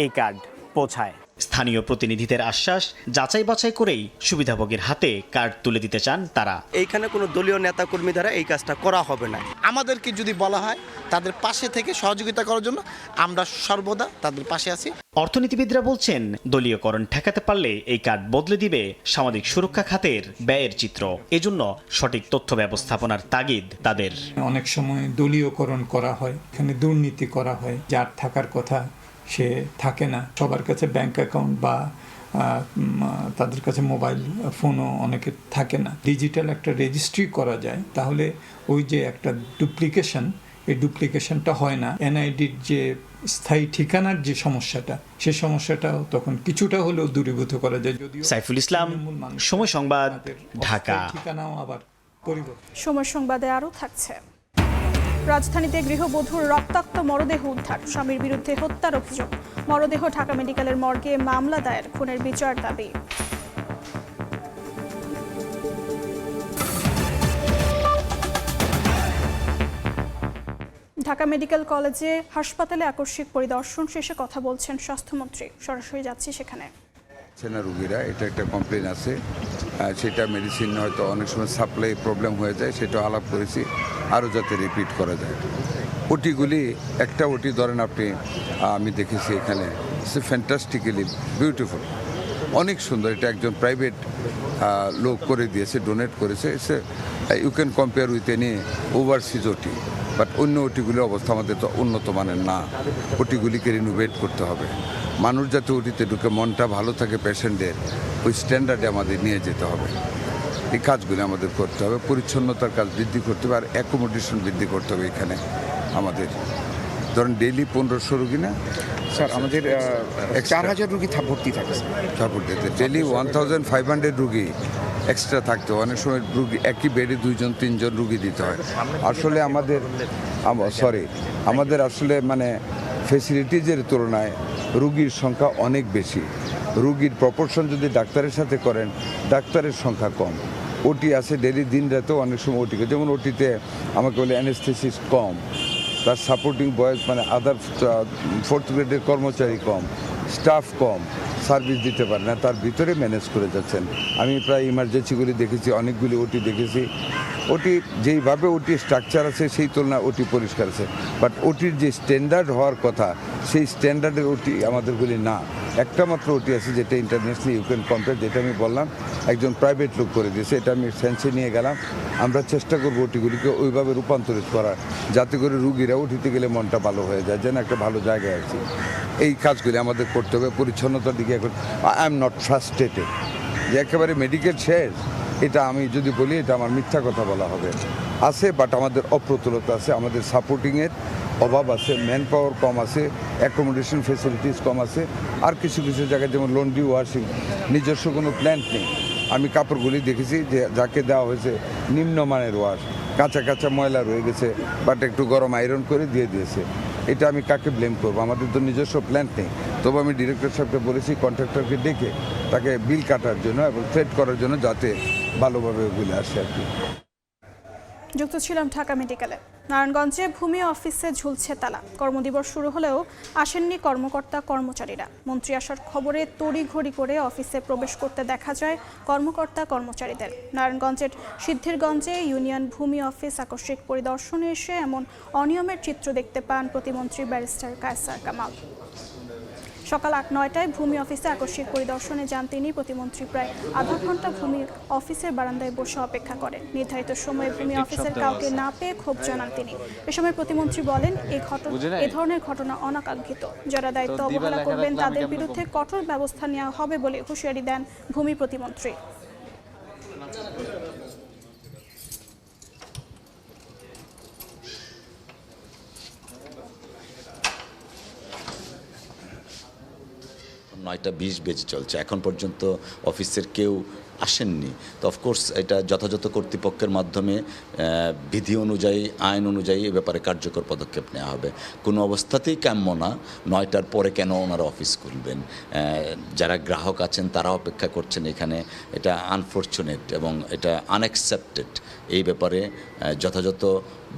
এই কার্ড পৌঁছায়। স্থানীয় প্রতিনিধিদের আশ্বাস, যাচাই বাছাই করেই সুবিধাভোগীর হাতে কার্ড তুলে দিতে চান তারা। এইখানে কোনো দলীয় নেতাকর্মী দ্বারা এই কাজটা করা হবে না। আমাদেরকে যদি বলা হয় তাদের পাশে থেকে সহযোগিতা করার জন্য, আমরা সর্বদা তাদের পাশে আছি। অর্থনীতিবিদরা বলছেন, দলীয়করণ ঠেকাতে পারলে এই কার্ড বদলে দিবে সামাজিক সুরক্ষা খাতের ব্যয়ের চিত্র। এজন্য সঠিক তথ্য ব্যবস্থাপনার তাগিদ তাদের। অনেক সময় দলীয়করণ করা হয়, এখানে দুর্নীতি করা হয়, যার থাকার কথা সে থাকে না। সবার কাছে ব্যাংক অ্যাকাউন্ট বা তাদের কাছে মোবাইল ফোনও অনেকে থাকে না। ডিজিটাল একটা রেজিস্ট্রি করা যায়, তাহলে ওই যে একটা ডুপ্লিকেশন, এই ডুপ্লিকেশনটা হয় না। এনআইডির যে স্থায়ী ঠিকানার যে সমস্যাটা, সেই সমস্যাটাও তখন কিছুটা হলেও দূরীভূত করা যায়। যদিও সাইফুল ইসলাম, সময় সংবাদ, ঢাকা। ঠিকানাও আবার পরিবর্তন। সময় সংবাদে আরও থাকছে। রাজধানীতে গৃহবধূর রক্তাক্ত মরদেহ উদ্ধার, স্বামীর বিরুদ্ধে হত্যার অভিযোগ। মরদেহ ঢাকা মেডিকেলের মর্গে, মামলা দায়ের, খুনের বিচার দাবি। ঢাকা মেডিকেল কলেজে হাসপাতালে আকস্মিক পরিদর্শন শেষে কথা বলছেন স্বাস্থ্যমন্ত্রী। সরাসরি যাচ্ছি সেখানে। সেনা রোগীরা এটা একটা কমপ্লেন আছে, সেটা মেডিসিন হয়তো অনেক সময় সাপ্লাই প্রবলেম হয়ে যায়, সেটা আলাপ করেছি আরও যাতে রিপিট করা যায়। ওটিগুলি একটা ওটি ধরেন আপনি, আমি দেখেছি এখানে, সে ফ্যান্টাস্টিক্যালি বিউটিফুল, অনেক সুন্দর। এটা একজন প্রাইভেট লোক করে দিয়েছে, ডোনেট করেছে। You can compare with any overseas OT, but অন্য ওটিগুলির অবস্থা আমাদের তো উন্নত মানের না। ওটিগুলিকে রিনোভেট করতে হবে। মানুষ যাতে ওটিতে ঢুকে মনটা ভালো থাকে পেশেন্টের, ওই স্ট্যান্ডার্ডে আমাদের নিয়ে যেতে হবে। এই কাজগুলি আমাদের করতে হবে, পরিচ্ছন্নতার কাজ বৃদ্ধি করতে হবে, আর অ্যাকোমোডেশন বৃদ্ধি করতে হবে। এখানে আমাদের ধরেন ডেইলি 1500 রুগী না স্যার, আমাদের 4000 রুগী ভর্তি থাকে। ডেইলি 1500 রুগী এক্সট্রা থাকতে হয়, অনেক সময় রুগী একই বেডে 2-3 রুগী দিতে হয়। আসলে আমাদের আসলে মানে ফেসিলিটিজের তুলনায় রুগীর সংখ্যা অনেক বেশি। রুগীর প্রপোর্শন যদি ডাক্তারের সাথে করেন, ডাক্তারের সংখ্যা কম। ওটি আছে ডেলি দিন রাতেও অনেক সময় ওটি, যেমন ওটিতে আমাকে বলে অ্যানেস্থেসিস্ট কম, তার সাপোর্টিং বয়েজ মানে আদার 4th গ্রেডের কর্মচারী কম, স্টাফ কম, সার্ভিস দিতে পারে না, তার ভিতরে ম্যানেজ করে যাচ্ছেন। আমি প্রায় ইমার্জেন্সিগুলি দেখেছি, অনেকগুলি ওটি দেখেছি। ওটি যেইভাবে ওটি স্ট্রাকচার আছে সেই তুলনায় ওটি পরিষ্কার আছে, বাট ওটির যে স্ট্যান্ডার্ড হওয়ার কথা সেই স্ট্যান্ডার্ডের ওটি আমাদেরগুলি না। একটা মাত্র ওটি আছে যেটা ইন্টারন্যাশনালি ইউ ক্যান কম্পেয়ার, যেটা আমি বললাম একজন প্রাইভেট লোক করে দিয়েছে, এটা আমি সেন্সে নিয়ে গেলাম। আমরা চেষ্টা করবো ওটিগুলিকে ওইভাবে রূপান্তরিত করার, যাতে করে রুগীরা উঠিতে গেলে মনটা ভালো হয়ে যায়, যেন একটা ভালো জায়গায় আছি। এই কাজগুলি আমাদের করতে হবে। পরিচ্ছন্নতার দিকে এখন আই এম নট ফ্রাস্ট্রেটেড যে একেবারে মেডিকেল শেষ, এটা আমি যদি বলি এটা আমার মিথ্যা কথা বলা হবে। আছে, বাট আমাদের অপ্রতুলতা আছে, আমাদের সাপোর্টিংয়ের অভাব আছে, ম্যান পাওয়ার কম আছে, অ্যাকোমোডেশন ফেসিলিটিস কম আছে। আর কিছু কিছু জায়গায় যেমন লন্ড্রি ওয়াশিং নিজস্ব কোনো প্ল্যান্ট নেই। আমি কাপড়গুলি দেখেছি যে যাকে দেওয়া হয়েছে নিম্নমানের ওয়াশ, কাঁচা কাঁচা ময়লা রয়ে গেছে, বাট একটু গরম আয়রন করে দিয়ে দিয়েছে। এটা আমি কাকে ব্লেম করবো? আমাদের তো নিজস্ব প্ল্যান্ট নেই। তবে আমি ডিরেক্টর সাহেবকে বলেছি কন্ট্রাক্টরকে ডেকে তাকে বিল কাটার জন্য এবং ট্রেড করার জন্য, যাতে ভালোভাবে ওগুলো আসে আর কি। যুক্ত ছিলাম ঢাকা মেডিকেলে। নারায়ণগঞ্জে ভূমি অফিসে ঝুলছে তালা। কর্মদিবস শুরু হলেও আসেননি কর্মকর্তা কর্মচারীরা। মন্ত্রী আসার খবরে তড়িঘড়ি করে অফিসে প্রবেশ করতে দেখা যায় কর্মকর্তা কর্মচারীদের। নারায়ণগঞ্জের সিদ্ধিরগঞ্জে ইউনিয়ন ভূমি অফিস আকস্মিক পরিদর্শনে এসে এমন অনিয়মের চিত্র দেখতে পান প্রতিমন্ত্রী ব্যারিস্টার কায়সার কামাল। সকাল 8-9টায় ভূমি অফিসে আকস্মিক পরিদর্শনে যান তিনি। প্রতিমন্ত্রী প্রায় আধা ঘন্টা ভূমি অফিসের বারান্দায় বসে অপেক্ষা করেন। নির্ধারিত সময়ে ভূমি অফিসের কাউকে না পেয়ে ক্ষোভ জানান তিনি। এ সময় প্রতিমন্ত্রী বলেন, এ ধরনের ঘটনা অনাকাঙ্ক্ষিত। যারা দায়িত্ব অবহেলা করবেন তাদের বিরুদ্ধে কঠোর ব্যবস্থা নেওয়া হবে বলে হুঁশিয়ারি দেন ভূমি প্রতিমন্ত্রী। নয়টা 20 বেজে চলছে, এখন পর্যন্ত অফিসের কেউ আসেননি। তো অফকোর্স এটা যথাযথ কর্তৃপক্ষের মাধ্যমে বিধি অনুযায়ী, আইন অনুযায়ী এ ব্যাপারে কার্যকর পদক্ষেপ নেওয়া হবে। কোনো অবস্থাতেই কাম্য না 9টার পরে কেন ওনারা অফিস খুলবেন। যারা গ্রাহক আছেন তারা অপেক্ষা করছেন এখানে, এটা আনফরচুনেট এবং এটা আনঅ্যাকসেপ্টেড। এই ব্যাপারে যথাযথ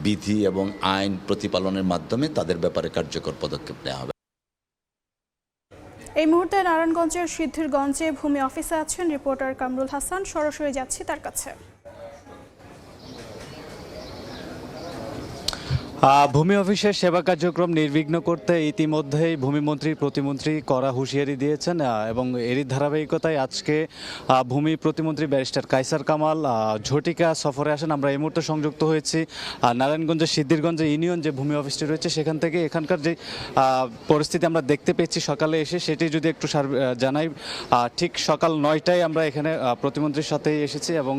বিধি এবং আইন প্রতিপালনের মাধ্যমে তাদের ব্যাপারে কার্যকর পদক্ষেপ নেওয়া হবে। এই মুহূর্তে নারায়ণগঞ্জের সিদ্ধিরগঞ্জে ভূমি অফিসে আছেন রিপোর্টার কামরুল হাসান। সরাসরি যাচ্ছি তার কাছে। ভূমি অফিসের সেবা কার্যক্রম নির্বিঘ্ন করতে ইতিমধ্যেই ভূমিমন্ত্রী প্রতিমন্ত্রী কড়া হুঁশিয়ারি দিয়েছেন এবং এরই ধারাবাহিকতায় আজকে ভূমি প্রতিমন্ত্রী ব্যারিস্টার কায়সার কামাল ঝটিকা সফরে আসেন। আমরা এই মুহূর্তে সংযুক্ত হয়েছি নারায়ণগঞ্জের সিদ্ধিরগঞ্জে ইউনিয়ন যে ভূমি অফিসটি রয়েছে সেখান থেকে। এখানকার যে পরিস্থিতি আমরা দেখতে পেয়েছি সকালে এসে, সেটি যদি একটু জানাই। ঠিক সকাল 9টায় আমরা এখানে প্রতিমন্ত্রীর সাথেই এসেছি এবং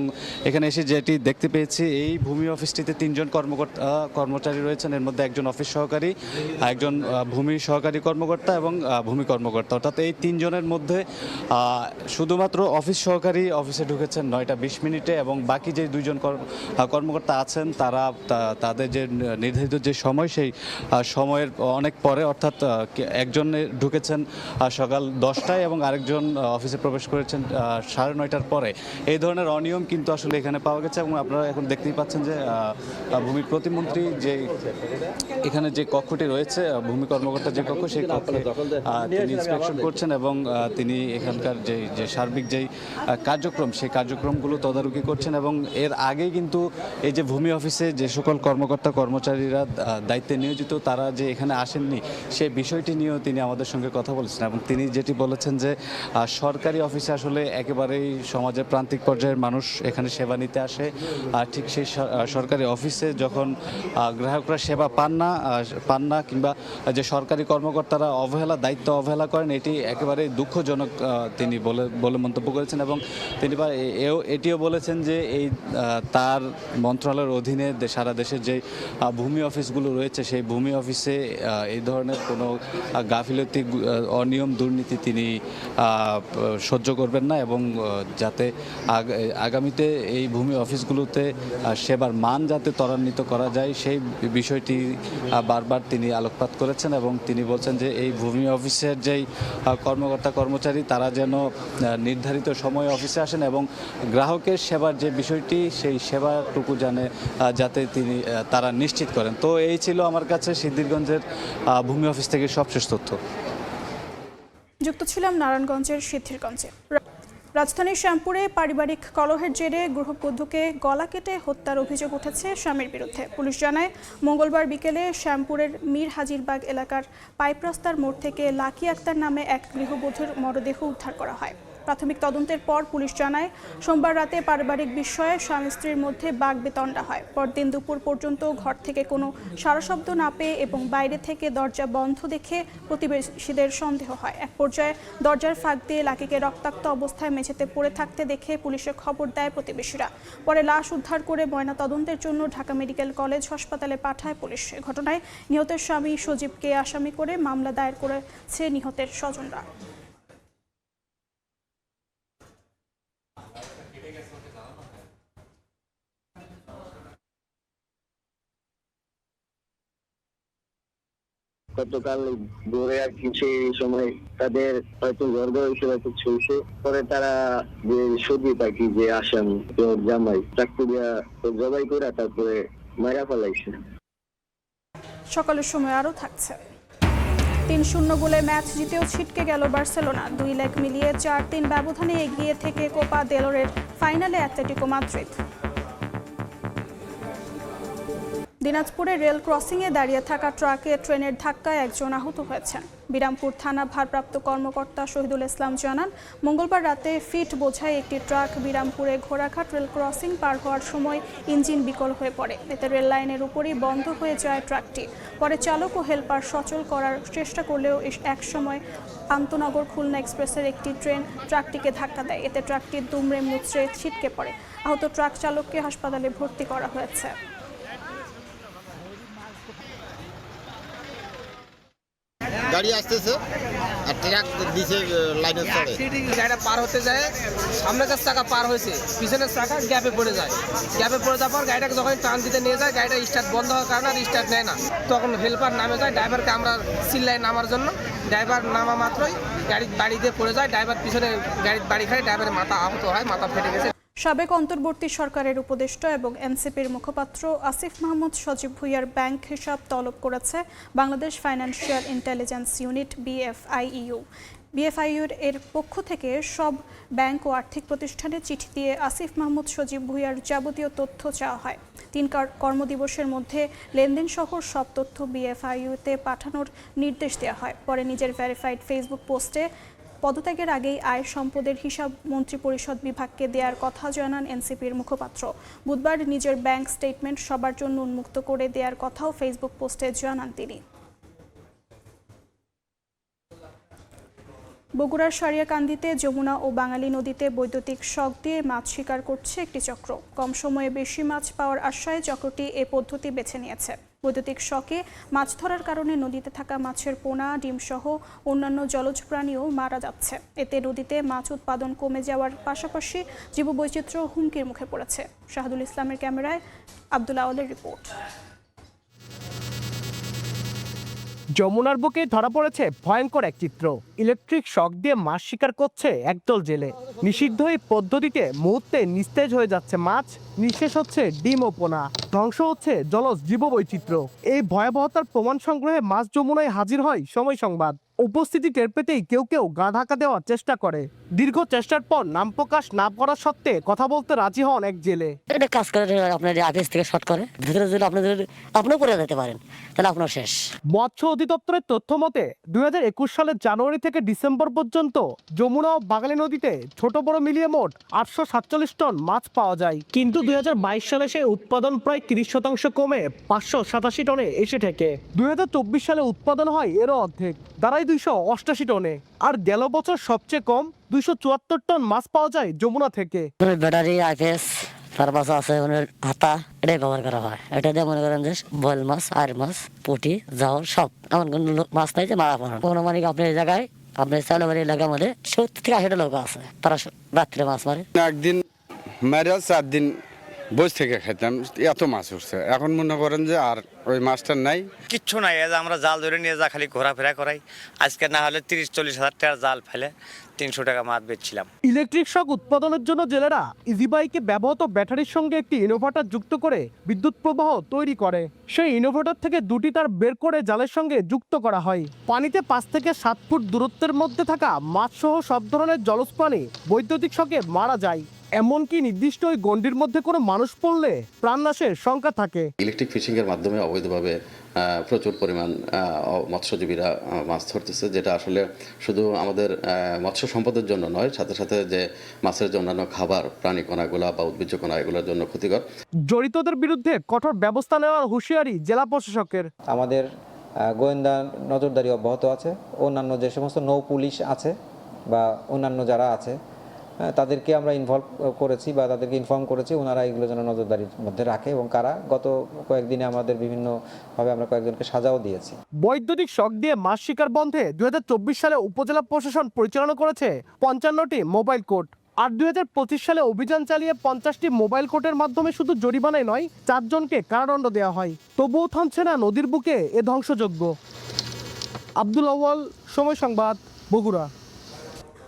এখানে এসে যেটি দেখতে পেয়েছি, এই ভূমি অফিসটিতে 3 জন কর্মচারী রয়েছেন। এর মধ্যে একজন অফিস সহকারী, একজন ভূমি সহকারী কর্মকর্তা এবং ভূমি কর্মকর্তা। অর্থাৎ এই 3 জনের মধ্যে শুধুমাত্র অফিস সহকারী অফিসে ঢুকেছেন 9টা 20 মিনিটে এবং বাকি যে 2 জন কর্মকর্তা আছেন তারা তাদের যে নির্ধারিত যে সময় সেই সময়ের অনেক পরে, অর্থাৎ একজন ঢুকেছেন সকাল 10টায় এবং আরেকজন অফিসে প্রবেশ করেছেন 9:30টার পরে। এই ধরনের অনিয়ম কিন্তু আসলে এখানে পাওয়া গেছে এবং আপনারা এখন দেখতেই পাচ্ছেন যে ভূমি প্রতিমন্ত্রী যে এখানে যে কক্ষটি রয়েছে, ভূমি কর্মকর্তা যে কক্ষ, সেই কক্ষে তিনি ইন্সপেকশন করছেন এবং তিনি এখানকার যে সার্বিক যেই কার্যক্রম সেই কার্যক্রমগুলো তদারকি করছেন। এবং এর আগেই কিন্তু এই যে ভূমি অফিসে যে সকল কর্মকর্তা কর্মচারীরা দায়িত্বে নিয়োজিত তারা যে এখানে আসেননি সেই বিষয়টি নিয়েও তিনি আমাদের সঙ্গে কথা বলেছেন এবং তিনি যেটি বলেছেন যে সরকারি অফিসে আসলে একেবারেই সমাজের প্রান্তিক পর্যায়ের মানুষ এখানে সেবা নিতে আসে। ঠিক সেই সরকারি অফিসে যখন গ্রাহক গ্রাহকরা সেবা পান না কিংবা যে সরকারি কর্মকর্তারা দায়িত্ব অবহেলা করেন, এটি একেবারে দুঃখজনক তিনি বলে মন্তব্য করেছেন। এবং তিনি এটিও বলেছেন যে এই তার মন্ত্রণালয়ের অধীনে সারা দেশের যে ভূমি অফিসগুলো রয়েছে সেই ভূমি অফিসে এই ধরনের কোনো গাফিলতি, অনিয়ম, দুর্নীতি তিনি সহ্য করবেন না এবং যাতে আগামীতে এই ভূমি অফিসগুলোতে সেবার মান যাতে ত্বরান্বিত করা যায় সেই বিষয়টি বারবার তিনি আলোকপাত করেছেন। এবং তিনি বলছেন যে এই ভূমি অফিসের যেই কর্মকর্তা কর্মচারী তারা যেন নির্ধারিত সময়ে অফিসে আসেন এবং গ্রাহকের সেবার যে বিষয়টি সেই সেবাটুকু যাতে তারা নিশ্চিত করেন। তো এই ছিল আমার কাছে সিদ্ধিরগঞ্জের ভূমি অফিস থেকে সবশেষ তথ্য। যুক্ত ছিলাম নারায়ণগঞ্জের সিদ্ধিরগঞ্জে। রাজধানীর শ্যামপুরে পারিবারিক কলহের জেরে গৃহবধূকে গলা কেটে হত্যার অভিযোগ উঠেছে স্বামীর বিরুদ্ধে। পুলিশ জানায়, মঙ্গলবার বিকেলে শ্যামপুরের মীর হাজিরবাগ এলাকার পাইপ রাস্তার মোড় থেকে লাকি আক্তার নামে এক গৃহবধূর মরদেহ উদ্ধার করা হয়। প্রাথমিক তদন্তের পর পুলিশ জানায়, সোমবার রাতে পারিবারিক বিষয়ে স্বামী স্ত্রীর মধ্যে বাগবিতণ্ডা হয়। পরদিন দুপুর পর্যন্ত ঘর থেকে কোনো সারা শব্দ না পেয়ে এবং বাইরে থেকে দরজা বন্ধ দেখে প্রতিবেশীদের সন্দেহ হয়। এক পর্যায়ে দরজার ফাঁক দিয়ে লাকিকে রক্তাক্ত অবস্থায় মেঝেতে পড়ে থাকতে দেখে পুলিশে খবর দেয় প্রতিবেশীরা। পরে লাশ উদ্ধার করে ময়না তদন্তের জন্য ঢাকা মেডিকেল কলেজ হাসপাতালে পাঠায় পুলিশ। ঘটনায় নিহতের স্বামী সজীবকে আসামি করে মামলা দায়ের করেছে নিহতের স্বজনরা। গতকাল ভোরে আর কি সেই সময় তাদের হয়তো গর্ব হিসেবে চলছে, পরে তারা যে সজীব আর কি যে আসামি জামাই চাকরি দিয়া জবাই করে তারপরে মারা ফেলাইছে। সকালের সময় আরও থাকছে। ৩-০ গোলে ম্যাচ জিতেও ছিটকে গেল বার্সেলোনা। 2 লেগ মিলিয়ে 4-3 ব্যবধানে এগিয়ে থেকে কোপা দেলরের ফাইনালে অ্যাটলেটিকো মাদ্রিদ। দিনাজপুরে রেল ক্রসিংয়ে দাঁড়িয়ে থাকা ট্রাকে ট্রেনের ধাক্কায় একজন আহত হয়েছেন। বিরামপুর থানা ভারপ্রাপ্ত কর্মকর্তা শহীদুল ইসলাম জানান, মঙ্গলবার রাতে ফিট বোঝাই একটি ট্রাক বিরামপুরে ঘোড়াঘাট রেল ক্রসিং পার হওয়ার সময় ইঞ্জিন বিকল হয়ে পড়ে। এতে রেল লাইনের উপরই বন্ধ হয়ে যায় ট্রাকটি। পরে চালক ও হেলপার সচল করার চেষ্টা করলেও একসময় পান্তনগর খুলনা এক্সপ্রেসের একটি ট্রেন ট্রাকটিকে ধাক্কা দেয়। এতে ট্রাকটি দুমড়ে মুচড়ে ছিটকে পড়ে। আহত ট্রাক চালককে হাসপাতালে ভর্তি করা হয়েছে। গাড়ি আসতেছে আর ট্রাক দিছে লাইনের চড়ে গাড়িটা পার হতে যায়, সামনের চাকা পার হয়েছে, পিছনের চাকা গ্যাপে পড়ে যায়। গ্যাপে পড়ে যাওয়ার পর গাড়িটাকে যখন টান দিতে নিয়ে যায়, গাড়িটা স্টার্ট বন্ধ হওয়ার কারণে স্টার্ট নেয় না। তখন হেল্পার নামে যায়, ড্রাইভারকে আমরা চিল্লাই নামার জন্য। ড্রাইভার নামা মাত্রই গাড়ির বাড়িতে পড়ে যায়। ড্রাইভার পিছনে গাড়ির বাড়ি খায়, ড্রাইভারের মাথা আহত হয়, মাথা ফেটে গেছে। সাবেক অন্তর্বর্তী সরকারের উপদেষ্টা এবং এনসিপির মুখপাত্র আসিফ মাহমুদ সজীব ভুঁইয়ার ব্যাংক হিসাব তলব করেছে Bangladesh financial intelligence unit BFIEU। BFIEU এর পক্ষ থেকে সব ব্যাংক ও আর্থিক প্রতিষ্ঠানে চিঠি দিয়ে আসিফ মাহমুদ সজীব ভুঁইয়ার যাবতীয় তথ্য চাওয়া হয়। 3 কর্মদিবসের মধ্যে লেনদেন সহ সব তথ্য BFIEU-তে পাঠানোর নির্দেশ দেওয়া হয়। পরে নিজের ভেরিফাইড ফেসবুক পোস্টে পদত্যাগের আগেই আয় সম্পদের হিসাব মন্ত্রিপরিষদ বিভাগকে দেওয়ার কথা জানান এনসিপির মুখপাত্র। বুধবার নিজের ব্যাংক স্টেটমেন্ট সবার জন্য উন্মুক্ত করে দেওয়ার কথাও ফেসবুক পোস্টে জানান তিনি। বগুড়ার সারিয়াকান্দিতে যমুনা ও বাঙালি নদীতে বৈদ্যুতিক শক দিয়ে মাছ শিকার করছে একটি চক্র। কম সময়ে বেশি মাছ পাওয়ার আশায় চক্রটি এ পদ্ধতি বেছে নিয়েছে। বৈদ্যুতিক শকে মাছ ধরার কারণে নদীতে থাকা মাছের পোনা, ডিমসহ অন্যান্য জলজ প্রাণীও মারা যাচ্ছে। এতে নদীতে মাছ উৎপাদন কমে যাওয়ার পাশাপাশি জীববৈচিত্র্য হুমকির মুখে পড়েছে। শাহাদুল ইসলামের ক্যামেরায় আব্দুল আওয়ালের রিপোর্ট। যমুনার বুকে ধরা পড়েছে ভয়ঙ্কর এক চিত্র। ইলেকট্রিক শক দিয়ে মাছ শিকার করছে একদল জেলে। নিষিদ্ধ এই পদ্ধতিতে মুহূর্তে নিস্তেজ হয়ে যাচ্ছে মাছ, নিঃশেষ হচ্ছে ডিম ও পোনা, ধ্বংস হচ্ছে জলজ জীববৈচিত্র্য। এই ভয়াবহতার প্রমাণ সংগ্রহে মাছ যমুনায় হাজির হয় সময় সংবাদ। উপস্থিতি টের পেতেই কেউ কেউ গা ঢাকা দেওয়ার চেষ্টা করে। দীর্ঘ চেষ্টার পর নাম প্রকাশ না করা সত্ত্বে কথা বলতে রাজি হন এক জেলে। এটা কাজ করে আপনার অফিস থেকে শর্ট করে ভিতরে যদি আপনিও পড়ে যেতে পারেন তাহলে আপনার শেষ। মৎস্য অধিদপ্তরের তথ্য মতে 2021 সালের জানুয়ারি থেকে ডিসেম্বর পর্যন্ত যমুনা ও বাগালী নদীতে ছোট বড় মিলিয়ে মোট 847 টন মাছ পাওয়া যায়, কিন্তু 2022 সালে সেই উৎপাদন প্রায় 30% কমে 587 টনে এসে ঠেকে। 2024 সালে উৎপাদন হয় এরও অর্ধেক, দাঁড়ায় 288 টনে। আর গেল বছর সবচেয়ে কম 274 টন মাছ পাওয়া যায় যমুনা থেকে। ব্যাটারি আইপিএস তার পাশে আছে হাতা, এটাই ব্যবহার করা হয়। এটা দিয়ে মনে করেন যে বয়েল মাছ, আর মাছ, পুঁটি, জাওর সব এমন কোন মাছ নাই যে মারা পড়ে। কোনো মানে আপনার এই জায়গায় আপনার চালবাড়ি এলাকার মধ্যে 70 থেকে 80টা লোক আছে, তারা রাত্রে মাছ মারে। একদিন মারা 4 দিন বসে থেকে খেতাম, এত মাছ উঠছে। এখন মনে করেন যে আর ওই মাছটা নাই, কিচ্ছু নাই। আমরা জাল ধরে নিয়ে যা খালি ঘোরাফেরা করাই। আজকে না হলে 30-40 হাজার টাকার জাল ফেলে 300 টাকা মাছ বেচছিলাম। ইলেকট্রিক শক উৎপাদনের জন্য জেলেরা ইজি বাইকে ব্যবহৃত ব্যাটারির সঙ্গে একটি ইনোভার্টার যুক্ত করে বিদ্যুৎ প্রবাহ তৈরি করে। সেই ইনোভার্টার থেকে দুটি তার বের করে জালের সঙ্গে যুক্ত করা হয়। পানিতে 5 থেকে 7 ফুট দূরত্বের মধ্যে থাকা মাছ সহ সব ধরনের জলজ প্রাণী বৈদ্যুতিক শকে মারা যায়। এমনকি নির্দিষ্ট ওই গণ্ডির মধ্যে কোনো মানুষ পড়লে প্রাণনাশের শঙ্কা থাকে। ইলেকট্রিক ফিশিং এর মাধ্যমে অবৈধভাবে প্রচুর পরিমাণ মৎস্যজীবীরা মাছ ধরতেছে, যেটা আসলে শুধু আমাদের মৎস্য সম্পদের জন্য নয়, সাথে সাথে যে মাছের যে অন্যান্য খাবার, প্রাণী কণাগুলা বা উদ্ভিজ্জ কণা, এগুলোর জন্য ক্ষতিকর। জড়িতদের বিরুদ্ধে কঠোর ব্যবস্থা নেওয়ার হুঁশিয়ারি জেলা প্রশাসকের। আমাদের গোয়েন্দা নজরদারি অব্যাহত আছে। অন্যান্য যে সমস্ত নৌ পুলিশ আছে বা অন্যান্য যারা আছে তাদেরকে আমরা ইনভলভ করেছি বা তাদেরকে ইনফর্ম করেছি, ওনারা এগুলো যেন নজরদারির মধ্যে রাখে। এবং কারা গত কয়েকদিনে আমাদের বিভিন্নভাবে আমরা কয়েকজনকে সাজাও দিয়েছি। বৈদ্যুতিক শক দিয়ে মাছ শিকার বন্ধে 2024 সালে উপজেলা প্রশাসন পরিচালনা করেছে 55টি মোবাইল কোর্ট। আর 2025 সালে অভিযান চালিয়ে 50টি মোবাইল কোর্টের মাধ্যমে শুধু জরিমানাই নয়, 4 জনকে কারাদণ্ড দেওয়া হয়। তবুও থামছে না নদীর বুকে এ ধ্বংসযজ্ঞ। আব্দুল আউয়াল, সময় সংবাদ, বগুড়া।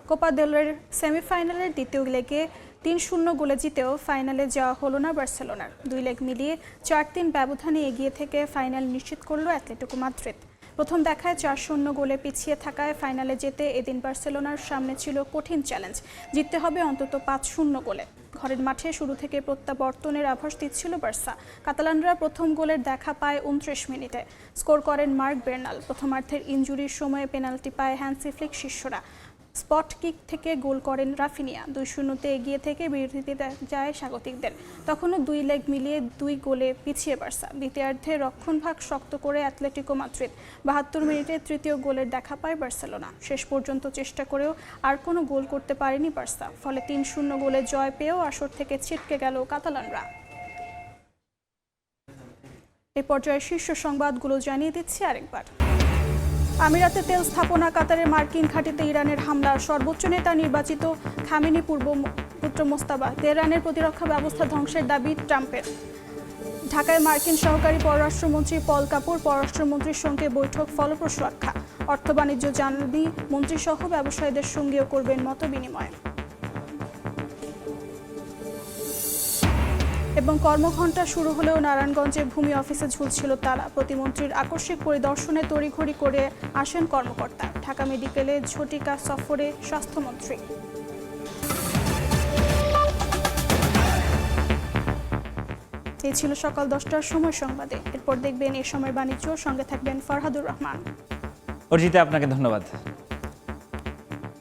কোপা দেল রের সেমিফাইনালের দ্বিতীয় লেগে 3-0 গোলে জিতেও ফাইনালে যাওয়া হলো না বার্সেলোনার। 2 লেগ মিলিয়ে 4-3 ব্যবধানে এগিয়ে থেকে ফাইনাল নিশ্চিত করল অ্যাটলেটিকো মাদ্রিদ। প্রথম দেখায় 4-0 গোলে পিছিয়ে থাকায় ফাইনালে যেতে এদিন বার্সেলোনার সামনে ছিল কঠিন চ্যালেঞ্জ। জিততে হবে অন্তত 5-0 গোলে। ঘরের মাঠে শুরু থেকে প্রত্যাবর্তনের আভাস দিচ্ছিল বার্সা। কাতালানরা প্রথম গোলের দেখা পায় 29 মিনিটে। স্কোর করেন মার্ক বের্নাল। প্রথমার্ধের ইনজুরির সময়ে পেনাল্টি পায় হ্যান্সি ফ্লিক শিষ্যরা। স্পট কিক থেকে গোল করেন রাফিনিয়া। 2-0 এগিয়ে থেকে বিরতিতে যায় স্বাগতিকদের। তখনও 2 লেগ মিলিয়ে 2 গোলে পিছিয়ে বার্সা। দ্বিতীয়ার্ধে রক্ষণভাগ শক্ত করে অ্যাটলেটিকো মাদ্রিদ। 72 মিনিটে তৃতীয় গোলের দেখা পায় বার্সেলোনা। শেষ পর্যন্ত চেষ্টা করেও আর কোনো গোল করতে পারেনি বার্সা। ফলে 3-0 গোলে জয় পেয়েও আসর থেকে ছিটকে গেল কাতালানরা। এই পর্যায়ে শীর্ষ সংবাদগুলো জানিয়ে দিচ্ছি আরেকবার। আমিরাতে তেল স্থাপনা কাতারের মার্কিন ঘাঁটিতে ইরানের হামলা। সর্বোচ্চ নেতা নির্বাচিত খামেনি পুত্র মোস্তাবা। তেহরানের প্রতিরক্ষা ব্যবস্থা ধ্বংসের দাবি ট্রাম্পের। ঢাকায় মার্কিন সহকারী পররাষ্ট্রমন্ত্রী পল কাপুর পররাষ্ট্রমন্ত্রীর সঙ্গে বৈঠক ফলপ্রসূ আখ্যা। অর্থ বাণিজ্য জ্বালানি মন্ত্রীসহ ব্যবসায়ীদের সঙ্গেও করবেন মত বিনিময়। এবং কর্মঘণ্টা শুরু হলেও নারায়ণগঞ্জে ভূমি অফিসে ঝুলছিল তালা। প্রতিমন্ত্রীর আকস্মিক পরিদর্শনে তড়িঘড়ি করে আসেন কর্মকর্তা। ঢাকা মেডিকেলে ঝটিকা সফরে স্বাস্থ্যমন্ত্রী। এই ছিল সকাল 10টার সময় সংবাদে। এরপর দেখবেন এ সময় বাণিজ্য, সঙ্গে থাকবেন ফরহাদুর রহমান। অর্জিতা, আপনাকে ধন্যবাদ।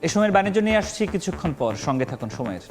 এ সময়ের বাণিজ্য নিয়ে আসছি কিছুক্ষণ পর, সঙ্গে থাকুন সময়ের।